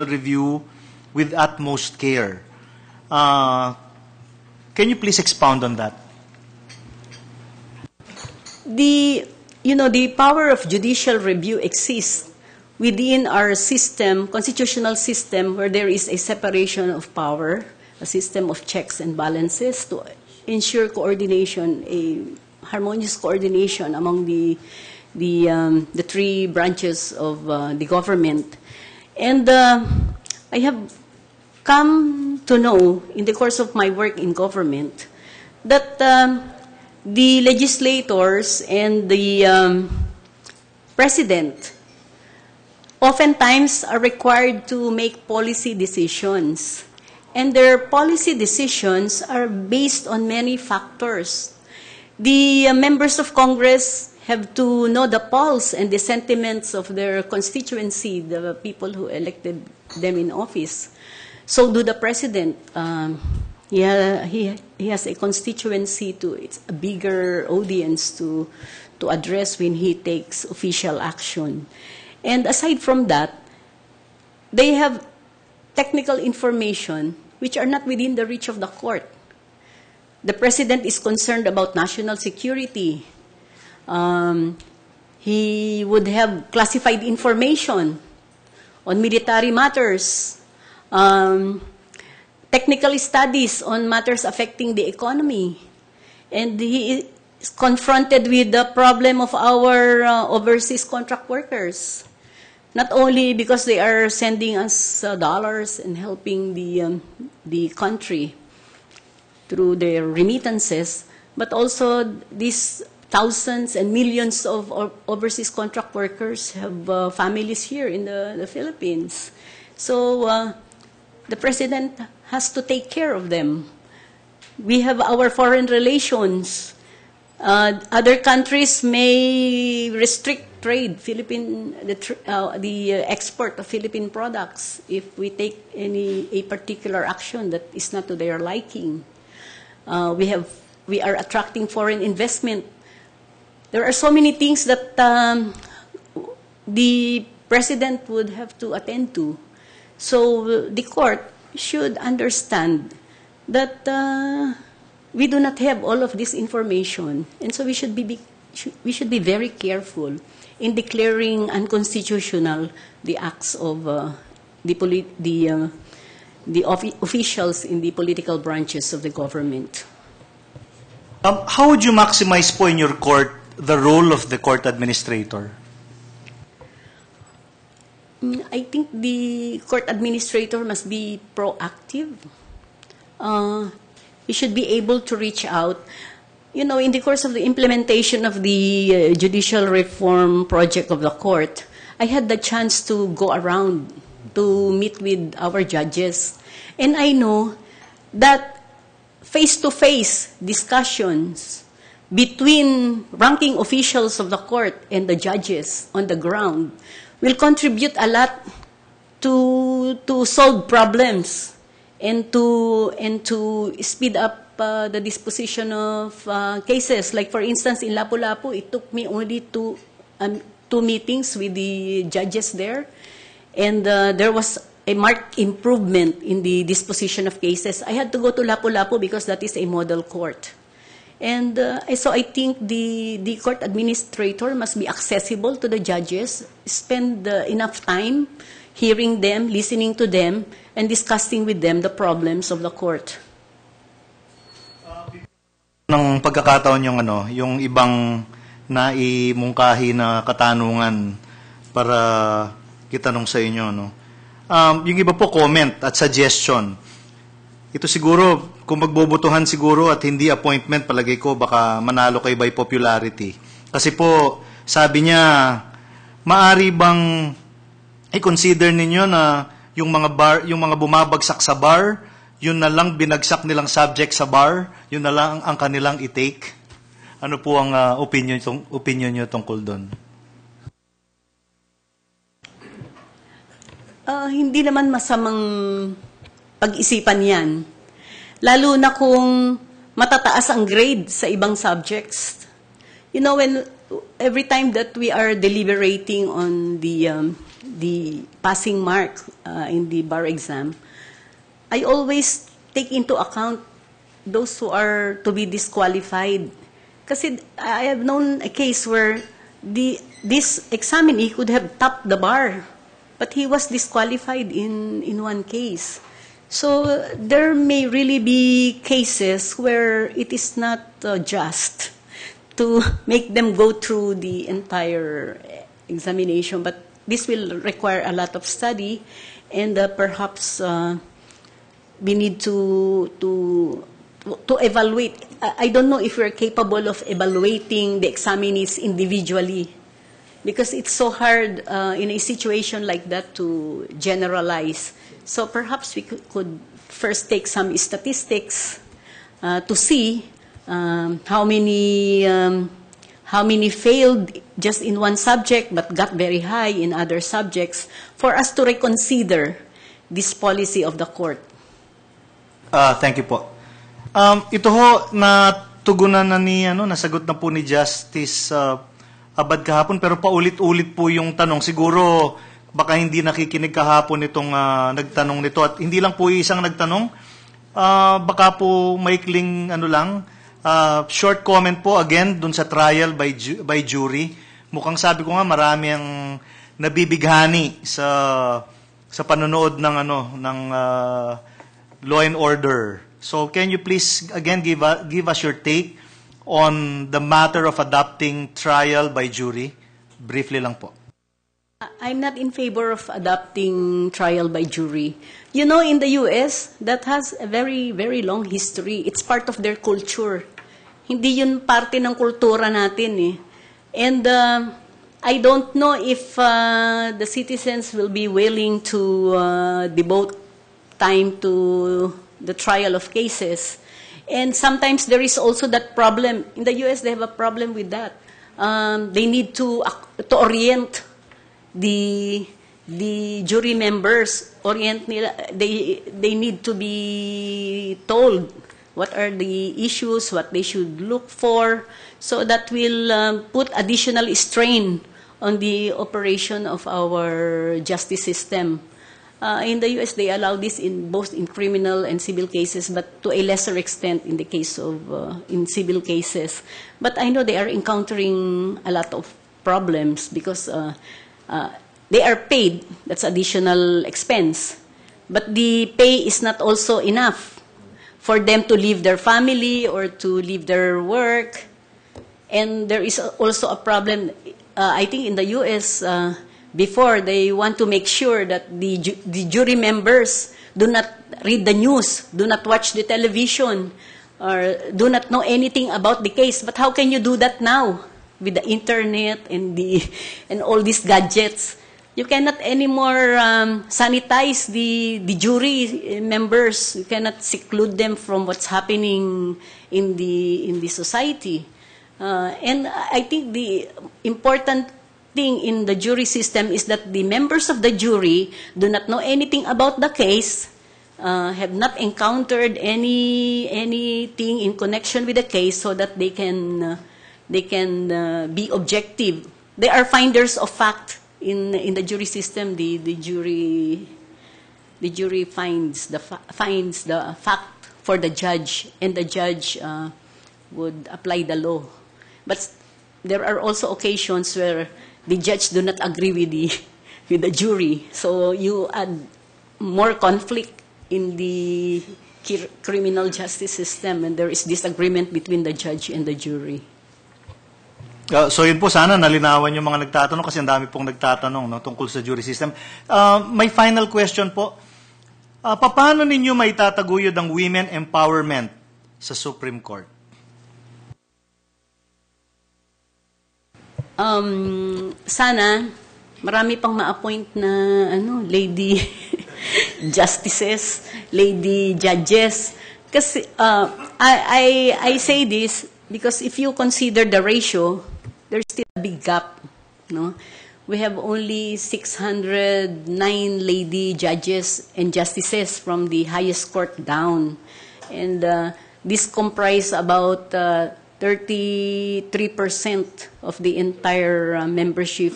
review with utmost care. Can you please expound on that? The power of judicial review exists within our system, constitutional system, where there is a separation of power, a system of checks and balances to ensure coordination, a harmonious coordination among the three branches of the government. And I have come to know in the course of my work in government that the legislators and the president oftentimes are required to make policy decisions. And their policy decisions are based on many factors. The members of Congress have to know the pulse and the sentiments of their constituency, the people who elected them in office. So do the president. He has a constituency it's a bigger audience to address when he takes official action. And aside from that, they have technical information which are not within the reach of the court. The president is concerned about national security. He would have classified information on military matters, technical studies on matters affecting the economy. And he is confronted with the problem of our overseas contract workers. Not only because they are sending us dollars and helping the country through their remittances, but also these thousands and millions of overseas contract workers have families here in the Philippines. So the president has to take care of them. We have our foreign relations. Other countries may restrict trade, the export of Philippine products if we take a particular action that is not to their liking. We are attracting foreign investment. There are so many things that the president would have to attend to. So the court should understand that we do not have all of this information, and so we should be very careful in declaring unconstitutional the acts of the officials in the political branches of the government. How would you maximize po in your court the role of the court administrator? I think the court administrator must be proactive. He should be able to reach out. In the course of the implementation of the judicial reform project of the court, I had the chance to go around to meet with our judges. And I know that face-to-face discussions between ranking officials of the court and the judges on the ground will contribute a lot to solve problems and to speed up the disposition of cases. Like, for instance, in Lapu-Lapu, it took me only two meetings with the judges there, and there was a marked improvement in the disposition of cases. I had to go to Lapu-Lapu because that is a model court. And so I think the court administrator must be accessible to the judges, spend enough time hearing them, listening to them, and discussing with them the problems of the court. Ng pagkakataon yung ibang naimungkahi na katanungan para itanong sa inyo, no? Yung iba po comment at suggestion. Ito siguro, kung magbobotohan siguro at hindi appointment, palagay ko baka manalo kayo by popularity. Kasi po, sabi niya, maari bang i-consider ninyo na yung mga bumabagsak sa bar, yun na lang binagsak nilang subject sa bar, yun na lang ang kanilang i-take? Ano po ang opinion nyo tungkol doon? Hindi naman masamang pag-isipan yan. Lalo na kung matataas ang grade sa ibang subjects. Every time that we are deliberating on the the passing mark in the bar exam, I always take into account those who are to be disqualified. Kasi I have known a case where this examinee could have topped the bar, but he was disqualified in one case. So there may really be cases where it is not just to make them go through the entire examination, but this will require a lot of study, and perhaps we need to evaluate. I don't know if we're capable of evaluating the examinees individually, because it's so hard in a situation like that to generalize. So perhaps we could first take some statistics to see how many failed just in one subject but got very high in other subjects, for us to reconsider this policy of the court. Thank you po. Ito ho, natugunan na nasagot na po ni Justice Abad kahapon, pero paulit-ulit po yung tanong. Siguro, baka hindi nakikinig kahapon itong nagtanong nito. At hindi lang po isang nagtanong, baka po maikling short comment po again dun sa trial by jury. Mukhang sabi ko nga marami ang nabibighani sa panonood ng law and order. So can you please again give us your take on the matter of adopting trial by jury? Briefly lang po. I'm not in favor of adopting trial by jury. You know, in the US, that has a very, very long history. It's part of their culture. Hindi yun parte ng kultura natin eh. And I don't know if the citizens will be willing to devote time to the trial of cases. And sometimes there is also that problem. In the US, they have a problem with that. They need to orient the jury members, they need to be told what are the issues, what they should look for, so that will put additional strain on the operation of our justice system. In the US, they allow this both in criminal and civil cases, but to a lesser extent in the case of in civil cases. But I know they are encountering a lot of problems because they are paid. That's additional expense. But the pay is not also enough for them to leave their family or to leave their work. And there is also a problem, I think in the US, before they want to make sure that the jury members do not read the news, do not watch the television, or do not know anything about the case. But how can you do that now with the internet and all these gadgets? You cannot anymore sanitize the jury members. You cannot seclude them from what's happening in the society. And I think the important thing in the jury system is that the members of the jury do not know anything about the case, have not encountered anything in connection with the case, so that they can be objective. They are finders of fact in the jury system. The jury finds the fact for the judge, and the judge would apply the law. But there are also occasions where the judge do not agree with the jury, so you add more conflict in the criminal justice system, and there is disagreement between the judge and the jury. So yun po, sana nalinawan yung mga nagtatanong, kasi ang dami pong nagtatanong tungkol sa jury system. May final question po. Paano ninyo maitataguyod ang women empowerment sa Supreme Court? Sana marami pang ma-appoint na lady justices, lady judges. Kasi I say this because if you consider the ratio, there's still a big gap, no? We have only 609 lady judges and justices from the highest court down. And this comprise about 33% of the entire membership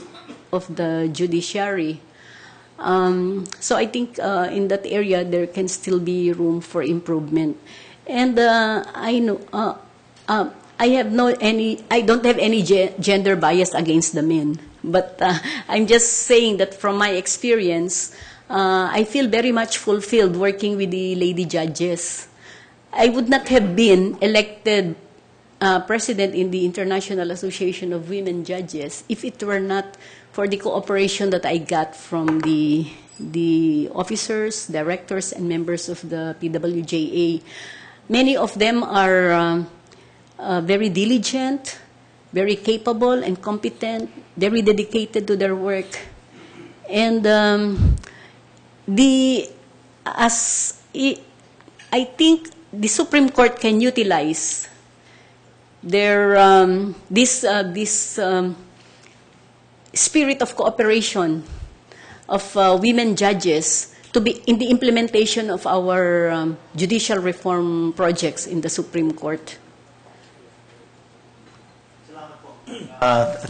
of the judiciary. So I think in that area there can still be room for improvement. And I know I don't have any gender bias against the men, but I'm just saying that from my experience, I feel very much fulfilled working with the lady judges. I would not have been elected president in the International Association of Women Judges if it were not for the cooperation that I got from the officers, directors, and members of the PWJA. Many of them are very diligent, very capable and competent, very dedicated to their work. And I think the Supreme Court can utilize their this spirit of cooperation of women judges to be in the implementation of our judicial reform projects in the Supreme Court.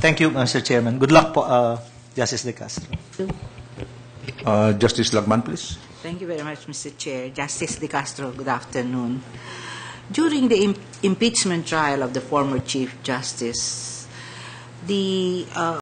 Thank you, Mr. Chairman. Good luck po, Justice De Castro. Justice Lagman, please. Thank you very much, Mr. Chair. Justice De Castro, good afternoon. During the impeachment trial of the former Chief Justice, the